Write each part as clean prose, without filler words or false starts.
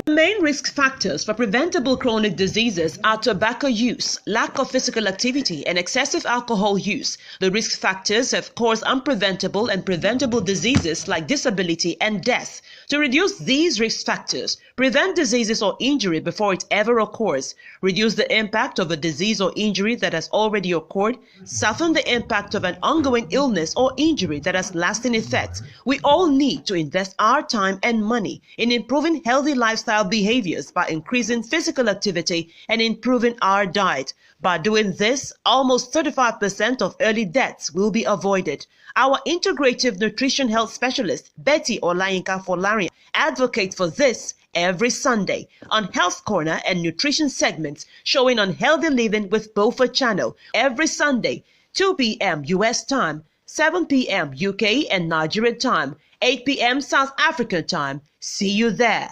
The main risk factors for preventable chronic diseases are tobacco use, lack of physical activity, and excessive alcohol use. The risk factors have caused unpreventable and preventable diseases like disability and death. To reduce these risk factors, prevent diseases or injury before it ever occurs, reduce the impact of a disease or injury that has already occurred, soften the impact of an ongoing illness or injury that has lasting effects. We all need to invest our time and money in improving healthy lifestyle behaviors by increasing physical activity and improving our diet. By doing this, almost 35% of early deaths will be avoided. Our integrative nutrition health specialist, Betty Olayinka Folarin, advocates for this every Sunday on Health Corner and Nutrition segments showing on Healthy Living with Beaufort Channel every Sunday, 2 p.m. U.S. time, 7 p.m. UK and Nigeria time, 8 p.m. South African time. See you there.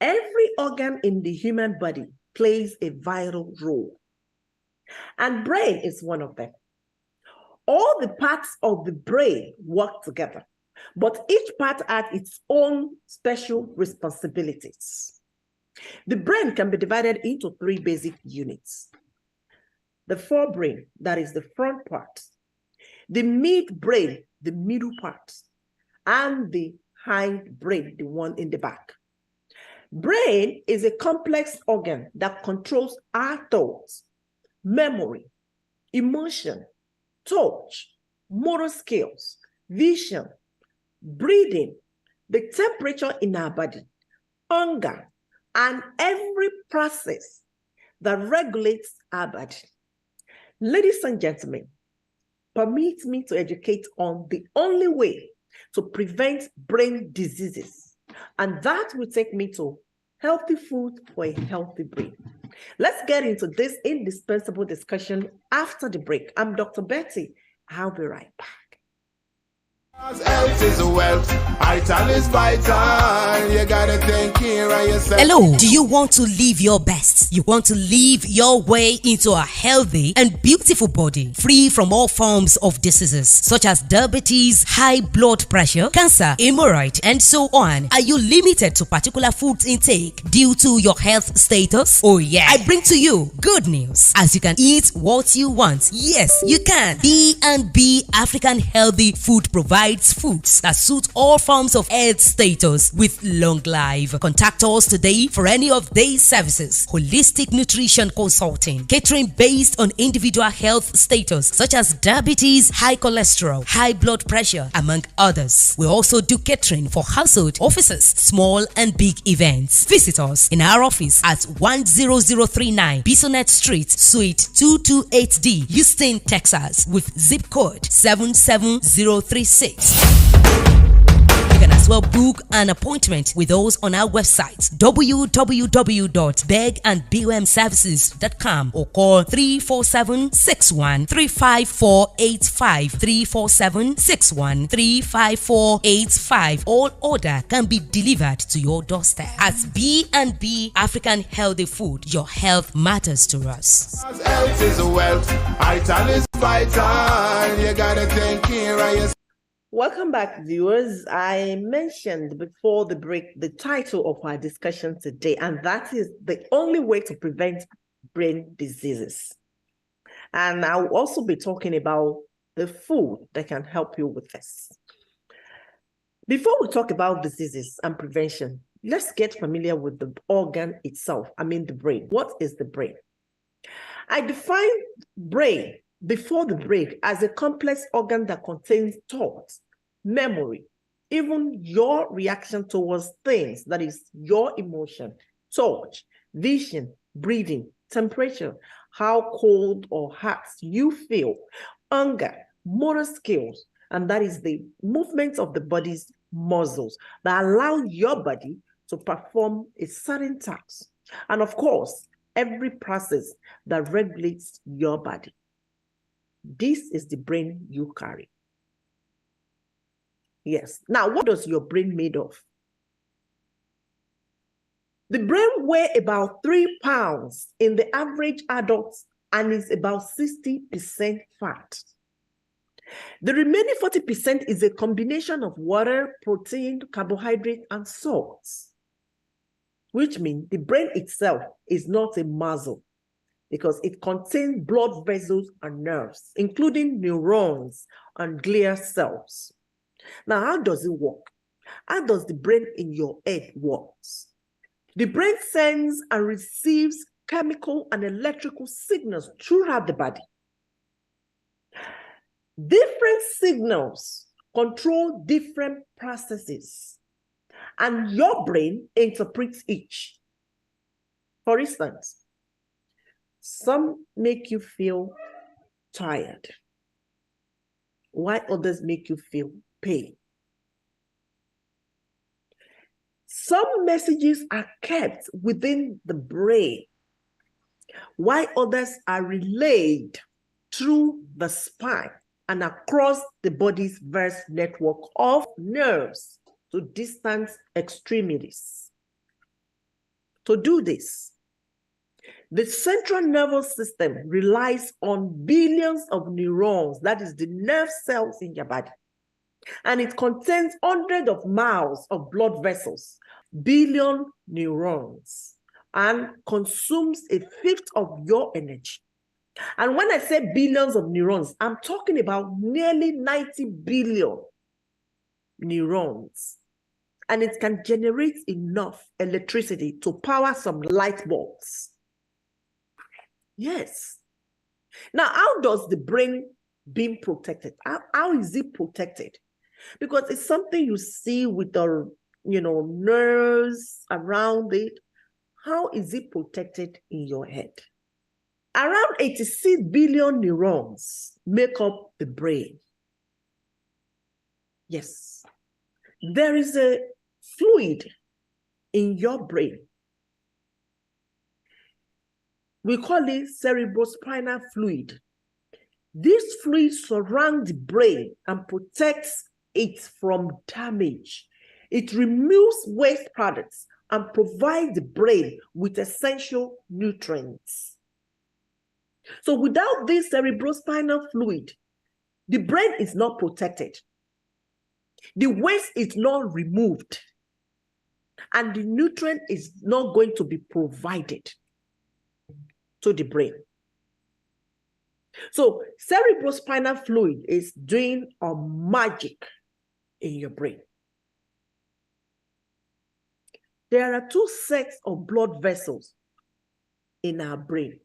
Every organ in the human body plays a vital role, and brain is one of them. All the parts of the brain work together, but each part has its own special responsibilities. The brain can be divided into three basic units. The forebrain, that is the front part, the midbrain, the middle part, and the hindbrain, the one in the back. Brain is a complex organ that controls our thoughts, memory, emotion, touch, motor skills, vision, breathing, the temperature in our body, hunger, and every process that regulates our body. Ladies and gentlemen, permit me to educate on the only way to prevent brain diseases, and that will take me to healthy food for a healthy brain. Let's get into this indispensable discussion after the break. I'm Dr. Betty. I'll be right back. Health is wealth, vital is vital. You gotta take care of yourself. Hello, do you want to live your best? You want to live your way into a healthy and beautiful body, free from all forms of diseases such as diabetes, high blood pressure, cancer, hemorrhoid, and so on? Are you limited to particular food intake due to your health status? Oh yeah, I bring to you good news, as you can eat what you want. Yes, you can. B&B African Healthy Food provides foods that suit all forms of health status with long life. Contact us today for any of these services: holistic nutrition consulting, catering based on individual health status such as diabetes, high cholesterol, high blood pressure, among others. We also do catering for household, offices, small and big events. Visit us in our office at 10039 Bisonet Street, Suite 228D, Houston, Texas, with zip code 77036. You can as well book an appointment with us on our website www.begandbumservices.com or call 347-61 35485 347-61 35485. All order can be delivered to your doorstep. At B&B African Healthy Food, your health matters to us. Health is wealth, vital is vital. You gotta take care of yourself. Welcome back, viewers. I mentioned before the break the title of our discussion today, and that is the only way to prevent brain diseases. And I'll also be talking about the food that can help you with this. Before we talk about diseases and prevention, let's get familiar with the organ itself. I mean, the brain. What is the brain? I defined brain before the break as a complex organ that contains thoughts, memory, even your reaction towards things, that is your emotion, touch, vision, breathing, temperature, how cold or hot you feel, hunger, motor skills, and that is the movement of the body's muscles that allow your body to perform a certain task. And of course, every process that regulates your body. This is the brain you carry. Yes. Now, what does your brain made of? The brain weighs about 3 pounds in the average adult and is about 60% fat. The remaining 40% is a combination of water, protein, carbohydrate, and salts, which means the brain itself is not a muscle because it contains blood vessels and nerves, including neurons and glial cells. Now, how does it work? How does the brain in your head work? The brain sends and receives chemical and electrical signals throughout the body. Different signals control different processes, and your brain interprets each. For instance, some make you feel tired, while others make you feel pain. Some messages are kept within the brain, while others are relayed through the spine and across the body's vast network of nerves to distant extremities. To do this, the central nervous system relies on billions of neurons, that is the nerve cells in your body, and it contains hundreds of miles of blood vessels, billion neurons, and consumes a fifth of your energy. And when I say billions of neurons, I'm talking about nearly 90 billion neurons. And it can generate enough electricity to power some light bulbs. Yes. Now, how does the brain being protected? How is it protected? Because it's something you see with the nerves around it. How is it protected in your head? Around 86 billion neurons make up the brain. Yes. There is a fluid in your brain. We call it cerebrospinal fluid. This fluid surrounds the brain and protects it from damage. It removes waste products and provides the brain with essential nutrients. So without this cerebrospinal fluid, the brain is not protected. The waste is not removed, and the nutrient is not going to be provided to the brain. So cerebrospinal fluid is doing a magic in your brain. There are two sets of blood vessels in our brain.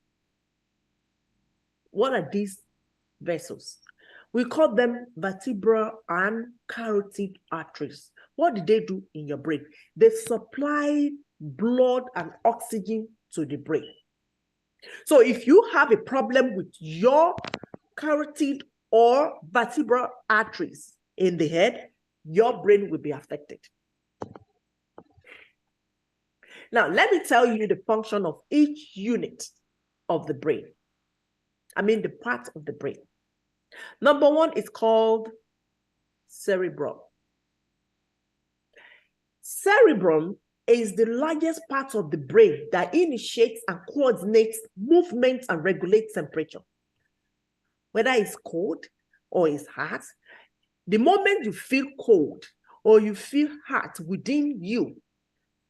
What are these vessels? We call them vertebral and carotid arteries. What do they do in your brain? They supply blood and oxygen to the brain. So if you have a problem with your carotid or vertebral arteries in the head, your brain will be affected. Now, let me tell you the function of each unit of the brain. I mean, the part of the brain. Number one is called cerebrum. Cerebrum is the largest part of the brain that initiates and coordinates movement and regulates temperature. Whether it's cold or it's hot, the moment you feel cold or you feel hot within you,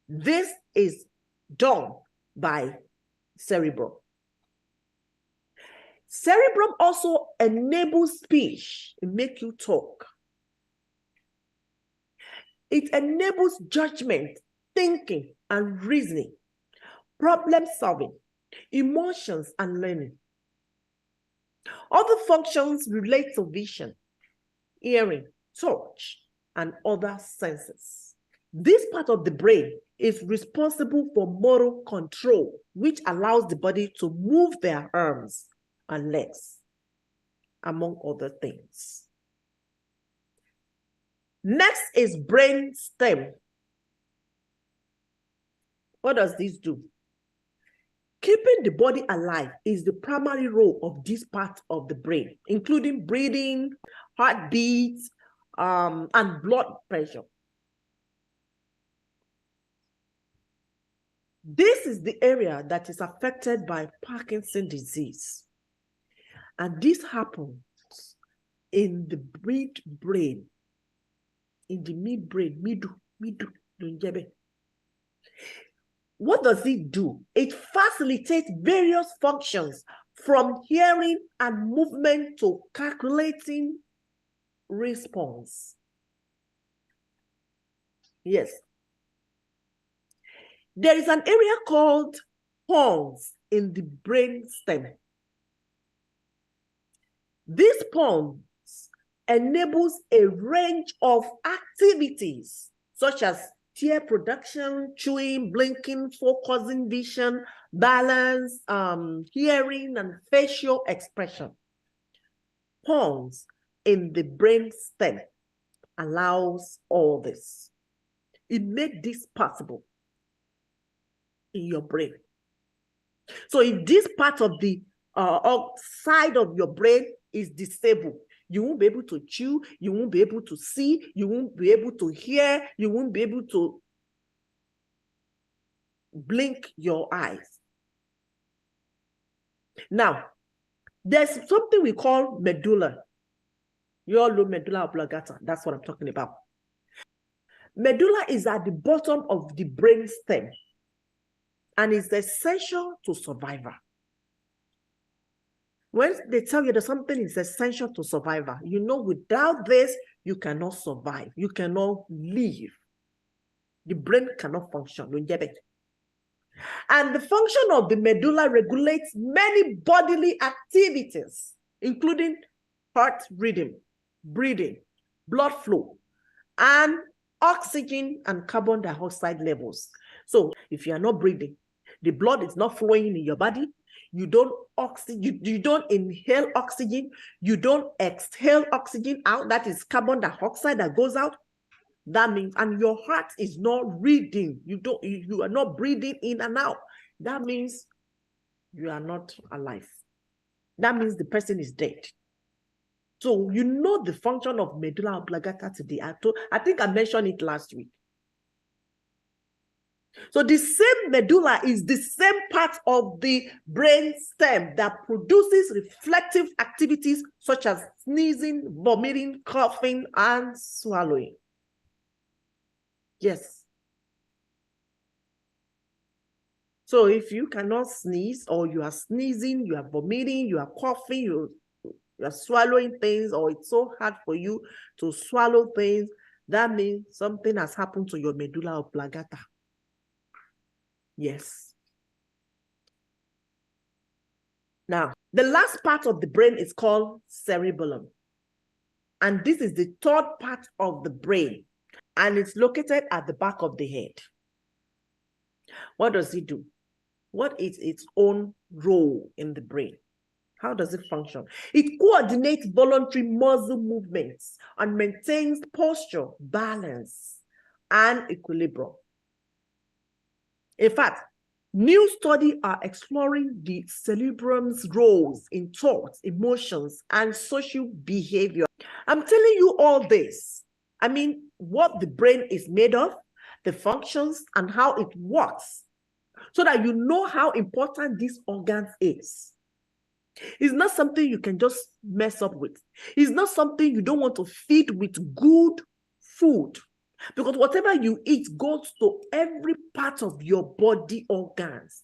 this is done by cerebrum. Cerebrum also enables speech. It makes you talk. It enables judgment, thinking, and reasoning, problem solving, emotions, and learning. Other functions relate to vision, hearing, touch, and other senses. This part of the brain is responsible for motor control, which allows the body to move their arms and legs, among other things. Next is brain stem. What does this do? Keeping the body alive is the primary role of this part of the brain, including breathing, heartbeats, and blood pressure. This is the area that is affected by Parkinson's disease. And this happens in the midbrain, in the midbrain, middle. What does it do? It facilitates various functions from hearing and movement to calculating response. Yes. There is an area called pons in the brain stem. This pons enables a range of activities such as tear production, chewing, blinking, focusing, vision, balance, hearing, and facial expression. Pons in the brain stem allows all this. It made this possible in your brain. So if this part of the side of your brain is disabled, you won't be able to chew, you won't be able to see, you won't be able to hear, you won't be able to blink your eyes. Now, there's something we call medulla. You all know medulla oblongata. That's what I'm talking about. Medulla is at the bottom of the brain stem and is essential to survival. When they tell you that something is essential to survival, you know without this, you cannot survive. You cannot live. The brain cannot function. And the function of the medulla regulates many bodily activities, including heart rhythm, breathing, blood flow, and oxygen and carbon dioxide levels. So if you are not breathing, the blood is not flowing in your body, you don't inhale oxygen, you don't exhale oxygen out, that is carbon dioxide that goes out. That means, and your heart is not reading, you are not breathing in and out. That means you are not alive. That means the person is dead. So you know the function of medulla oblongata today. I think I mentioned it last week. So the same medulla is the same part of the brain stem that produces reflective activities such as sneezing, vomiting, coughing, and swallowing. Yes. So if you cannot sneeze, or you are sneezing, you are vomiting, you are coughing, you are swallowing things, or it's so hard for you to swallow things, that means something has happened to your medulla oblongata. Yes. Now, the last part of the brain is called cerebellum. And this is the third part of the brain. And it's located at the back of the head. What does it do? What is its own role in the brain? How does it function? It coordinates voluntary muscle movements and maintains posture, balance, and equilibrium. In fact, new studies are exploring the cerebrum's roles in thoughts, emotions, and social behavior. I'm telling you all this. I mean, what the brain is made of, the functions, and how it works, so that you know how important this organ is. It's not something you can just mess up with. It's not something you don't want to feed with good food. Because whatever you eat goes to every part of your body organs.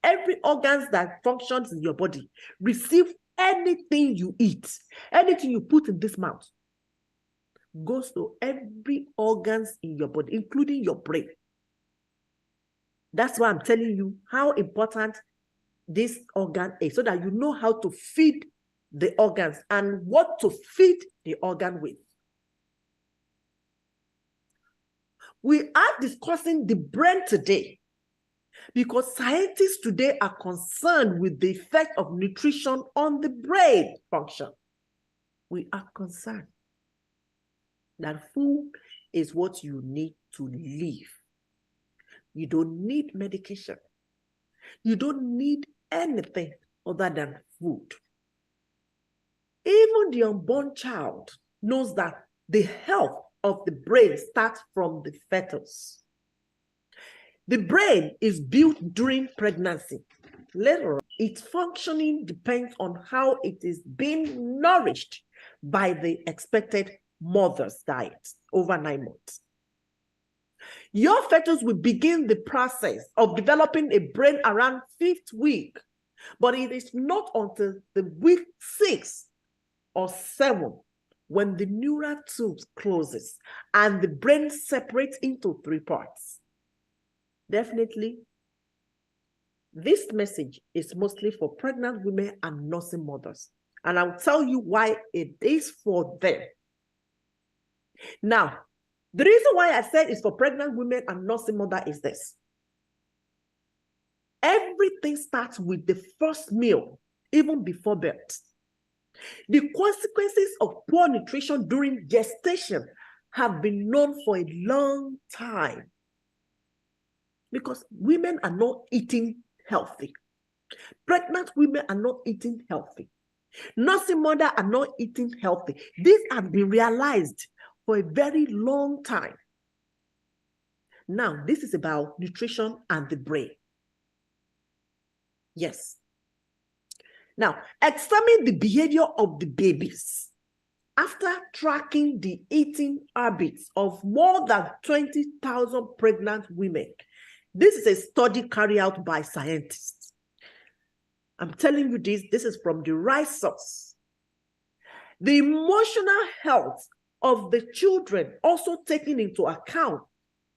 Every organs that functions in your body receive anything you eat, anything you put in this mouth, goes to every organs in your body, including your brain. That's why I'm telling you how important this organ is, so that you know how to feed the organs and what to feed the organ with. We are discussing the brain today because scientists today are concerned with the effect of nutrition on the brain function. We are concerned that food is what you need to live. You don't need medication. You don't need anything other than food. Even the unborn child knows that the health of the brain starts from the fetus. The brain is built during pregnancy. Later on, its functioning depends on how it is being nourished by the expected mother's diet over 9 months. Your fetus will begin the process of developing a brain around 5th week, but it is not until the week 6 or 7 when the neural tube closes and the brain separates into 3 parts. Definitely, this message is mostly for pregnant women and nursing mothers, and I'll tell you why it is for them. Now, the reason why I said it's for pregnant women and nursing mother is this. Everything starts with the first meal, even before birth. The consequences of poor nutrition during gestation have been known for a long time because women are not eating healthy. Pregnant women are not eating healthy. Nursing mothers are not eating healthy. This has been realized for a very long time. Now, this is about nutrition and the brain. Yes. Now, examine the behavior of the babies. After tracking the eating habits of more than 20,000 pregnant women, this is a study carried out by scientists. I'm telling you this is from the right source. The emotional health of the children also taken into account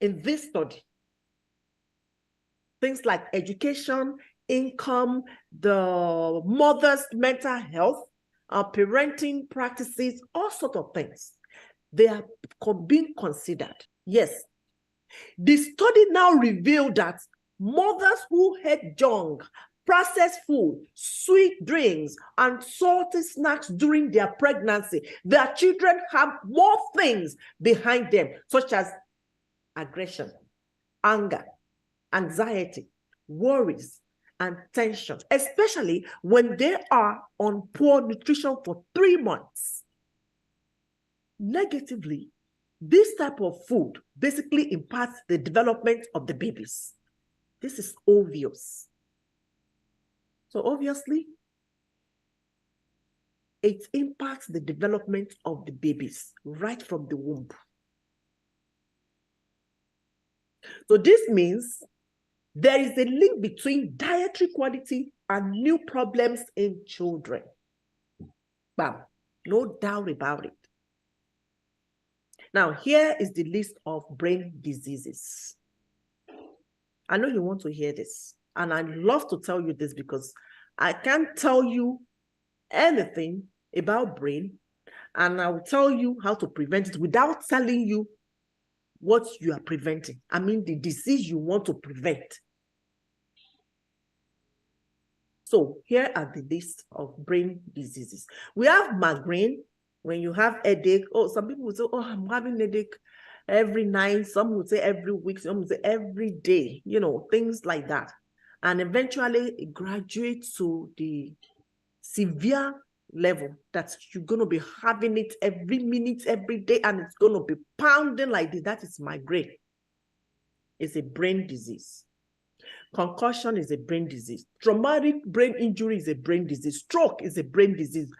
in this study. Things like education, income, the mother's mental health, parenting practices, all sorts of things. They are being considered. Yes. The study now revealed that mothers who ate junk, processed food, sweet drinks, and salty snacks during their pregnancy, their children have more things behind them, such as aggression, anger, anxiety, worries, and tension, especially when they are on poor nutrition for 3 months. Negatively, this type of food basically impacts the development of the babies. This is obvious. So obviously, it impacts the development of the babies right from the womb. So this means there is a link between dietary quality and new problems in children. Bam, no doubt about it. Now, here is the list of brain diseases. I know you want to hear this, and I love to tell you this because I can't tell you anything about brain, and I will tell you how to prevent it without telling you what you are preventing. I mean, the disease you want to prevent. So here are the list of brain diseases. We have migraine, when you have headache. Oh, some people will say, oh, I'm having headache every night. Some would say every week. Some would say every day, you know, things like that. And eventually it graduates to the severe level that you're going to be having it every minute, every day, and it's going to be pounding like this. That is migraine. It's a brain disease. Concussion is a brain disease. Traumatic brain injury is a brain disease. Stroke is a brain disease.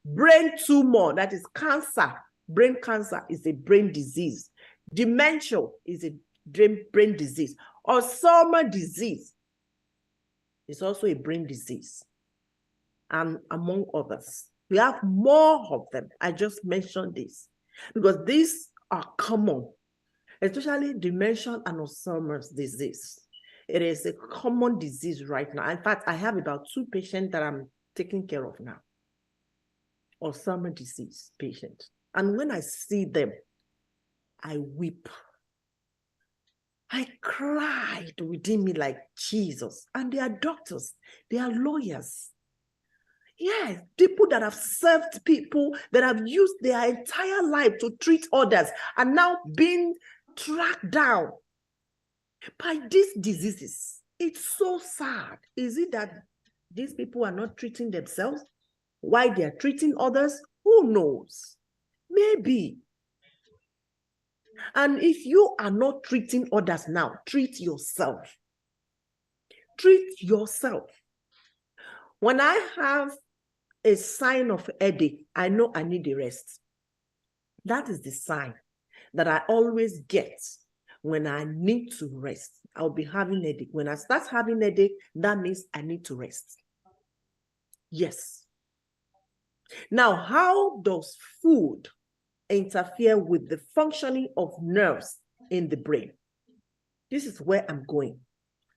Brain tumor, that is cancer, brain cancer is a brain disease. Dementia is a brain disease. Alzheimer's disease is also a brain disease. And among others, we have more of them. I just mentioned this because these are common, especially dementia and Alzheimer's disease. It is a common disease right now. In fact, I have about 2 patients that I'm taking care of now. Alzheimer's disease patient. And when I see them, I weep. I cried within me like Jesus. And they are doctors. They are lawyers. Yes, people that have served people, that have used their entire life to treat others, are now being tracked down by these diseases. It's so sad. Is it that these people are not treating themselves? Why they are treating others? Who knows? Maybe. And if you are not treating others now, treat yourself. Treat yourself. When I have a sign of headache, I know I need a rest. That is the sign that I always get when I need to rest. I'll be having headache. When I start having headache, that means I need to rest. Yes. Now, how does food interfere with the functioning of nerves in the brain? This is where I'm going.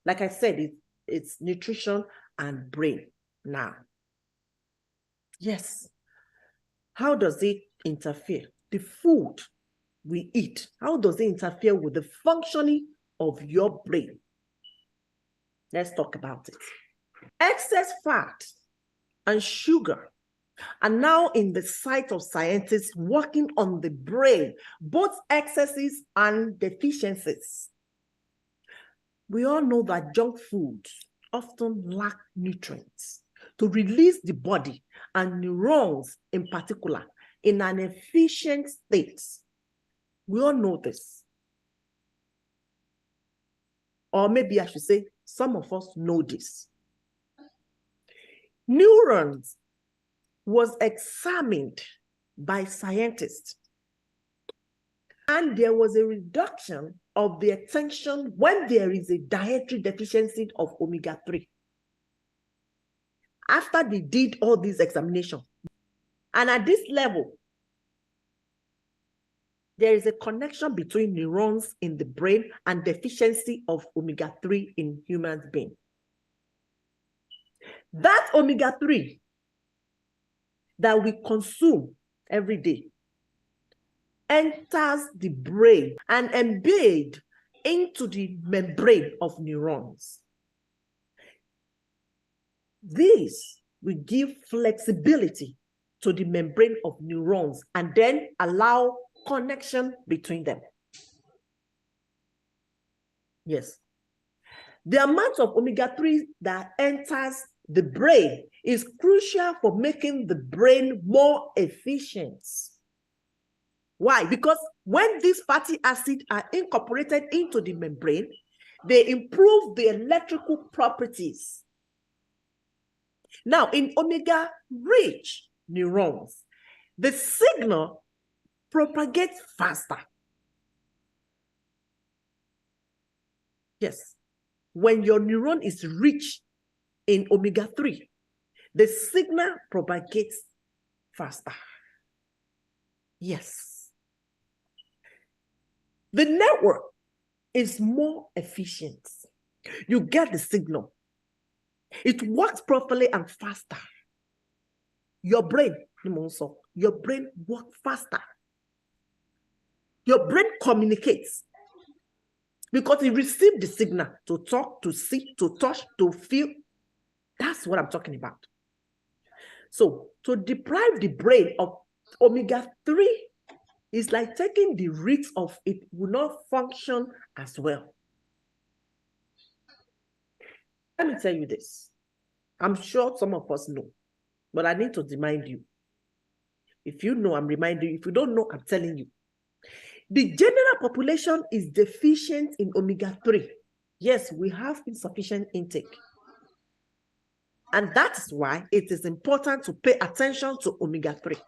Like I said, it's nutrition and brain now. Yes. How does it interfere? The food we eat, how does it interfere with the functioning of your brain? Let's talk about it. Excess fat and sugar are now in the sight of scientists working on the brain, both excesses and deficiencies. We all know that junk foods often lack nutrients to release the body and neurons in particular in an efficient state. We all know this. Or maybe I should say, some of us know this. Neurons was examined by scientists, and there was a reduction of the attention when there is a dietary deficiency of omega-3. After they did all these examinations, and at this level, there is a connection between neurons in the brain and deficiency of omega-3 in human beings. That omega-3 that we consume every day enters the brain and embed into the membrane of neurons. This will give flexibility to the membrane of neurons and then allow connection between them. Yes. The amount of omega-3 that enters the brain is crucial for making the brain more efficient. Why? Because when these fatty acids are incorporated into the membrane, they improve the electrical properties. Now, in omega-rich neurons, the signal propagates faster. Yes. When your neuron is rich in omega-3, the signal propagates faster. Yes. The network is more efficient. You get the signal. It works properly and faster. Your brain works faster. Your brain communicates because it received the signal to talk, to see, to touch, to feel. That's what I'm talking about. So to deprive the brain of omega-3 is like taking the risk of it will not function as well. Let me tell you this. I'm sure some of us know, but I need to remind you. If you know, I'm reminding you. If you don't know, I'm telling you. The general population is deficient in omega-3. Yes, we have insufficient intake. And that is why it is important to pay attention to omega-3,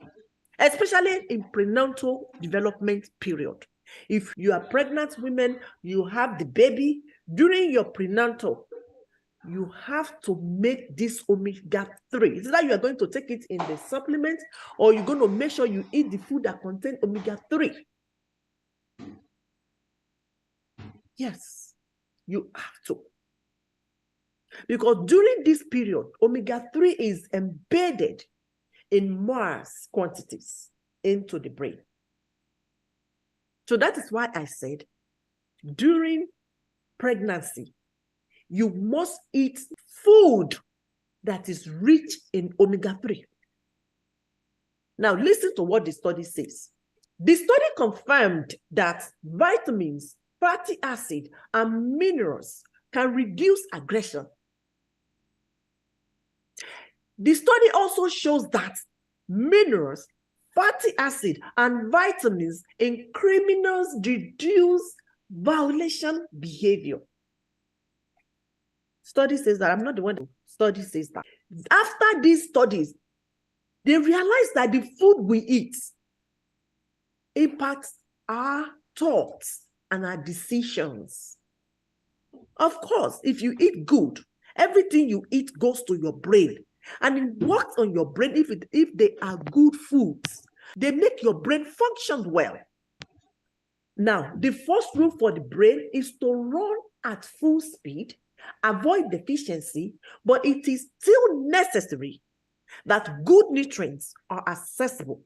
especially in prenatal development period. If you are pregnant women, you have the baby, during your prenatal, you have to make this omega-3. It's either you are going to take it in the supplement or you're going to make sure you eat the food that contains omega-3. Yes, you have to. Because during this period, omega-3 is embedded in mass quantities into the brain. So that is why I said during pregnancy, you must eat food that is rich in omega-3. Now, listen to what the study says. The study confirmed that vitamins, fatty acid, and minerals can reduce aggression. The study also shows that minerals, fatty acid, and vitamins in criminals reduce violation behavior. Study says that. I'm not the one. Study says that. After these studies, They realize that the food we eat impacts our thoughts and our decisions. Of course, if you eat good, everything you eat goes to your brain, and it works on your brain if they are good foods. They make your brain function well. Now, the first rule for the brain is to run at full speed, avoid deficiency, but it is still necessary that good nutrients are accessible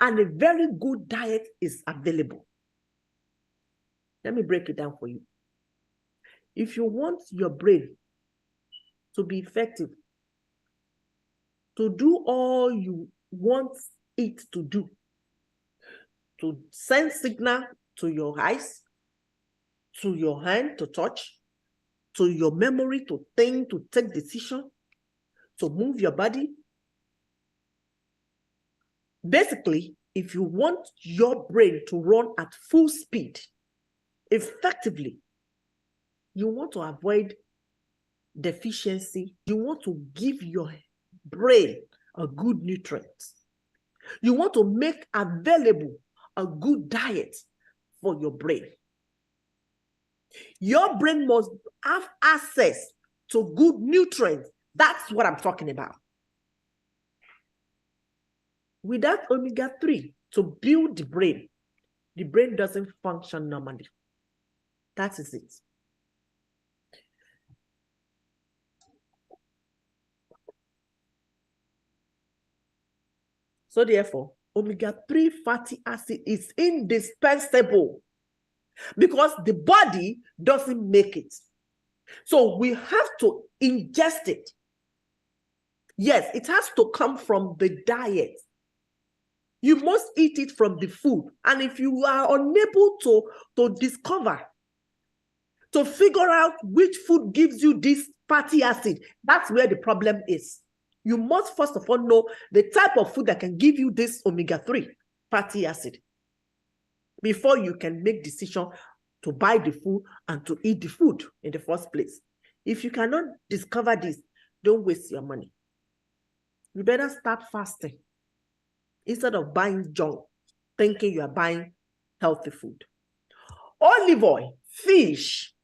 and a very good diet is available. Let me break it down for you. If you want your brain to be effective, to do all you want it to do, to send signal to your eyes, to your hand to touch, to your memory to think, to take decision, to move your body. Basically, if you want your brain to run at full speed effectively, you want to avoid deficiency. You want to give your brain a good nutrient. You want to make available a good diet for your brain. Your brain must have access to good nutrients. That's what I'm talking about. Without omega-3 to build the brain doesn't function normally. That is it. So therefore, omega-3 fatty acid is indispensable because the body doesn't make it. So we have to ingest it. Yes, it has to come from the diet. You must eat it from the food. And if you are unable to discover, to figure out which food gives you this fatty acid, that's where the problem is. You must first of all know the type of food that can give you this omega-3 fatty acid before you can make decision to buy the food and to eat the food in the first place. If you cannot discover this, don't waste your money. You better start fasting instead of buying junk, thinking you are buying healthy food. Olive oil, fish,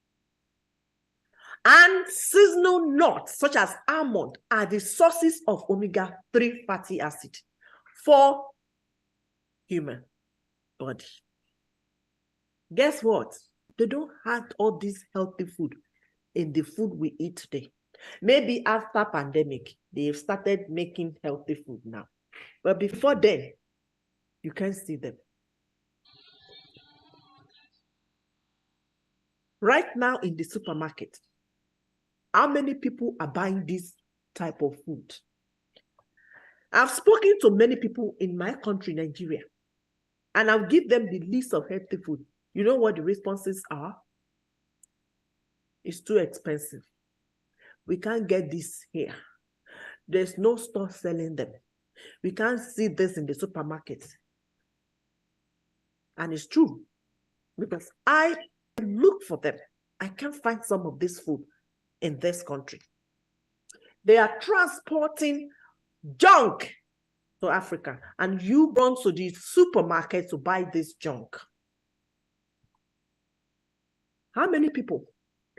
and seasonal nuts such as almond are the sources of omega-3 fatty acid for human body. Guess what? They don't have all this healthy food in the food we eat today. Maybe after pandemic, they've started making healthy food now. But before then, you can't see them. Right now in the supermarket, how many people are buying this type of food? I've spoken to many people in my country, Nigeria, and I'll give them the list of healthy food. You know what the responses are? It's too expensive. We can't get this here. There's no store selling them. We can't see this in the supermarket. And it's true, because I look for them. I can't find some of this food in this country. They are transporting junk to Africa, and you run to the supermarket to buy this junk. How many people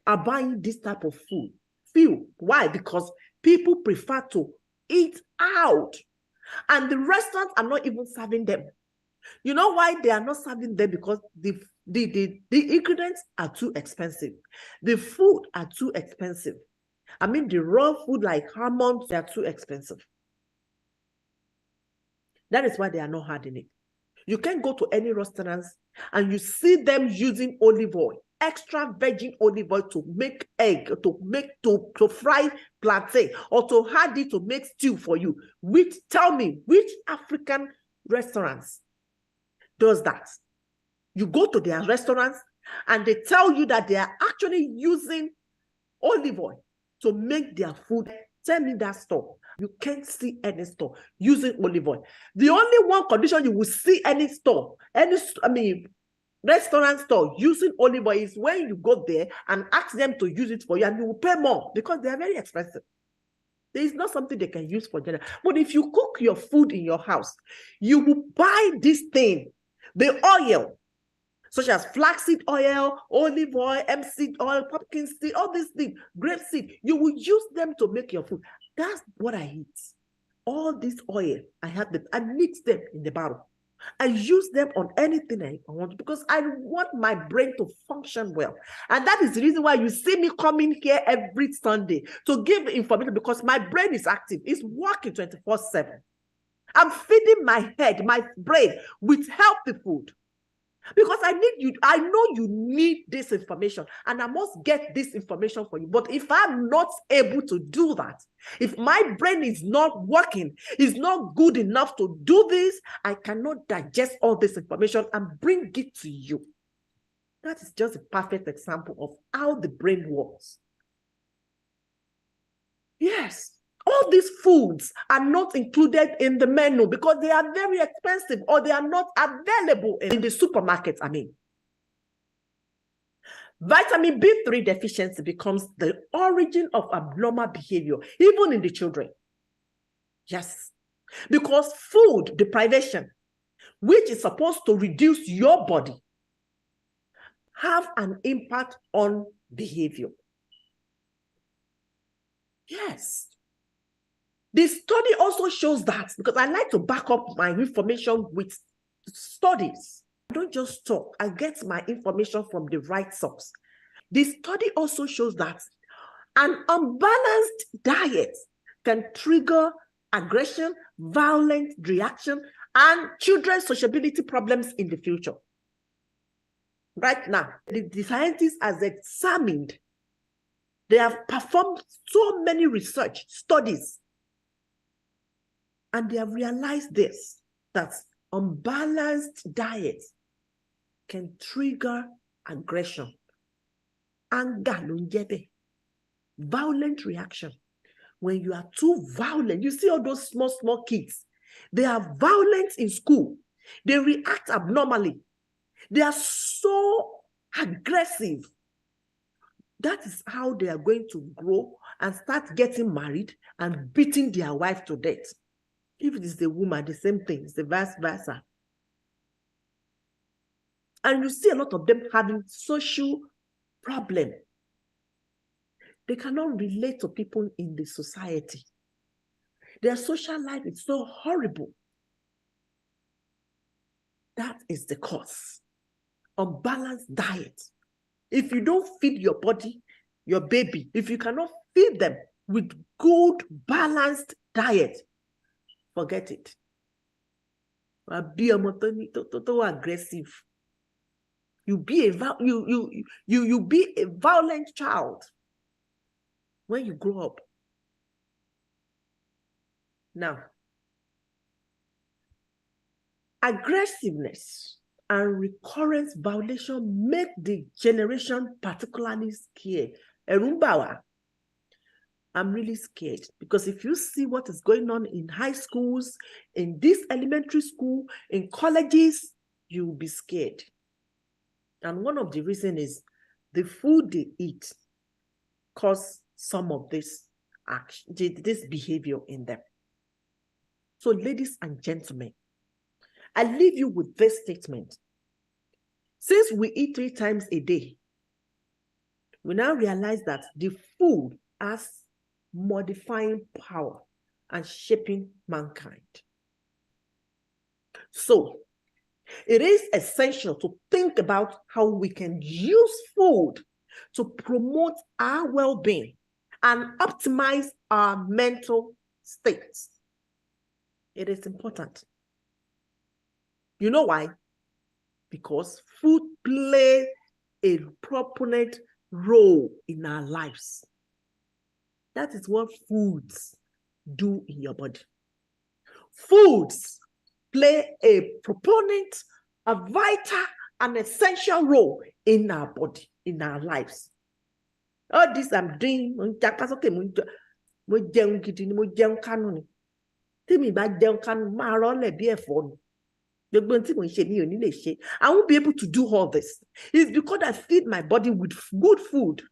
are buying this type of food? Few. Why? Because people prefer to eat out, and the restaurants are not even serving them. You know why they are not serving them? Because the ingredients are too expensive. The food are too expensive. I mean, the raw food like almonds, they are too expensive. That is why they are not having it. You can go to any restaurants and you see them using olive oil, extra virgin olive oil to make egg, to fry plantain, or to add it to make stew for you. Tell me, which African restaurants does that? You go to their restaurants and they tell you that they are actually using olive oil to make their food. Tell me that store. You can't see any store using olive oil. The only one condition you will see any store, restaurant store using olive oil is when you go there and ask them to use it for you, and you will pay more because they are very expensive. There is not something they can use for general. But if you cook your food in your house, you will buy this thing, the oil, such as flaxseed oil, olive oil, hemp seed oil, pumpkin seed, all these things, grape seed. You will use them to make your food. That's what I eat. All this oil, I mix them in the bottle. I use them on anything I want because I want my brain to function well. And that is the reason why you see me coming here every Sunday to give information, because my brain is active. It's working 24/7. I'm feeding my head, my brain with healthy food. Because I know you need this information, and I must get this information for you. But if I'm not able to do that, if my brain is not working, is not good enough to do this, I cannot digest all this information and bring it to you. That is just a perfect example of how the brain works. Yes. All these foods are not included in the menu because they are very expensive or they are not available in the supermarket. Vitamin B3 deficiency becomes the origin of abnormal behavior, even in the children. Yes, because food deprivation, which is supposed to reduce your body, have an impact on behavior. Yes. The study also shows that, because I like to back up my information with studies. I don't just talk. I get my information from the right source. The study also shows that an unbalanced diet can trigger aggression, violent reaction, and children's sociability problems in the future. Right now, the scientists have examined, they have performed so many research studies, and they have realized this, that unbalanced diet can trigger aggression, anger, violent reaction. When you are too violent, you see all those small kids, they are violent in school. They react abnormally. They are so aggressive. That is how they are going to grow and start getting married and beating their wife to death. If it is the woman, the same thing, it's the vice versa. And you see a lot of them having social problems. They cannot relate to people in the society. Their social life is so horrible. That is the cause. Unbalanced diet. If you don't feed your body, your baby, if you cannot feed them with good, balanced diet, forget it. Be aggressive. You be a violent child when you grow up. Now, aggressiveness and recurrent violation make the generation particularly scared. I'm really scared, because if you see what is going on in high schools, in this elementary school, in colleges, you will be scared. And one of the reasons is the food they eat cause some of this behavior in them. So, ladies and gentlemen, I leave you with this statement. Since we eat 3 times a day, we now realize that the food has modifying power and shaping mankind. So, it is essential to think about how we can use food to promote our well-being and optimize our mental states. It is important. You know why? Because food plays a prominent role in our lives. That is what foods do in your body. Foods play a proponent, a vital and essential role in our body, in our lives. All this I'm doing, I won't be able to do all this. It's because I feed my body with good food.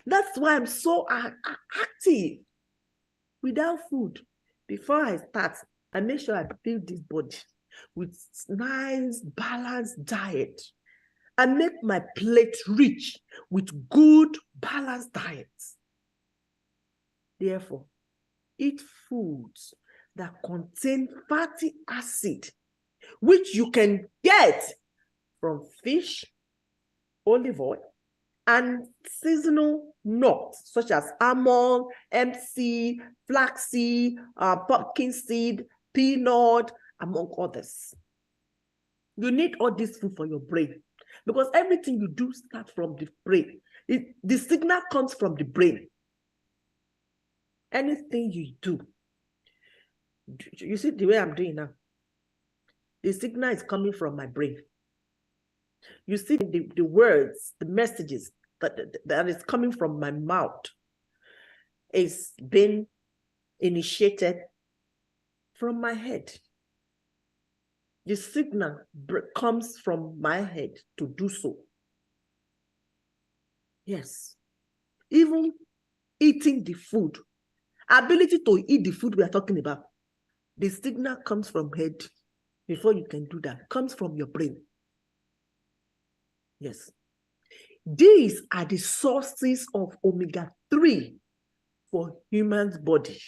That's why I'm so active. Without food, before I start, I make sure I fill this body with nice, balanced diet. I make my plate rich with good, balanced diets. Therefore, eat foods that contain fatty acid, which you can get from fish, olive oil, and seasonal nuts such as almond, MC, flaxseed, pumpkin seed, peanut, among others. You need all this food for your brain because everything you do starts from the brain. The signal comes from the brain. Anything you do, you see the way I'm doing now, the signal is coming from my brain. You see the words, the messages that is coming from my mouth is being initiated from my head. The signal comes from my head to do so. Yes. Even eating the food, ability to eat the food we are talking about, the signal comes from head. Before you can do that, comes from your brain. Yes. These are the sources of omega-3 for human's body.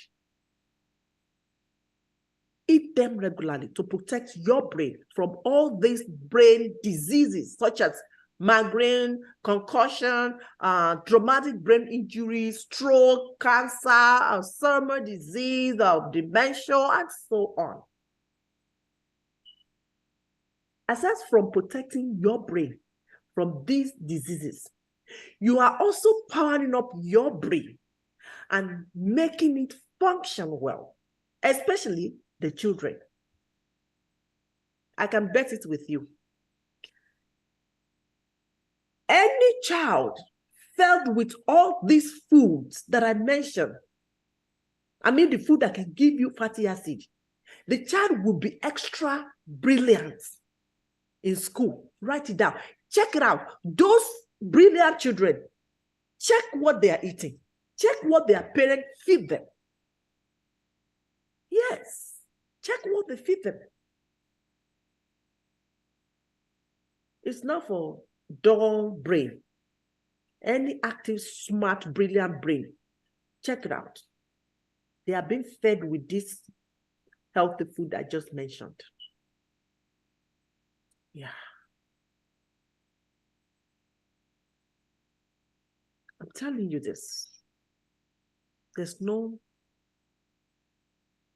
Eat them regularly to protect your brain from all these brain diseases such as migraine, concussion, traumatic brain injury, stroke, cancer, Alzheimer's disease, dementia, and so on. Aside from protecting your brain from these diseases, you are also powering up your brain and making it function well, especially the children. I can bet it with you. Any child filled with all these foods that I mentioned, I mean the food that can give you fatty acid, the child will be extra brilliant in school. Write it down. Check it out. Those brilliant children, check what they are eating. Check what their parents feed them. Yes. Check what they feed them. It's not for dull brain. Any active, smart, brilliant brain, check it out. They are being fed with this healthy food I just mentioned. Yeah. I'm telling you this. There's no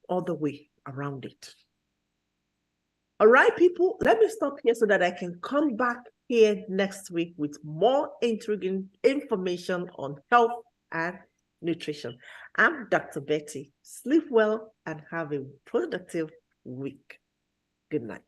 other way around it. All right, people, let me stop here so that I can come back here next week with more intriguing information on health and nutrition. I'm Dr. Betty. Sleep well and have a productive week. Good night.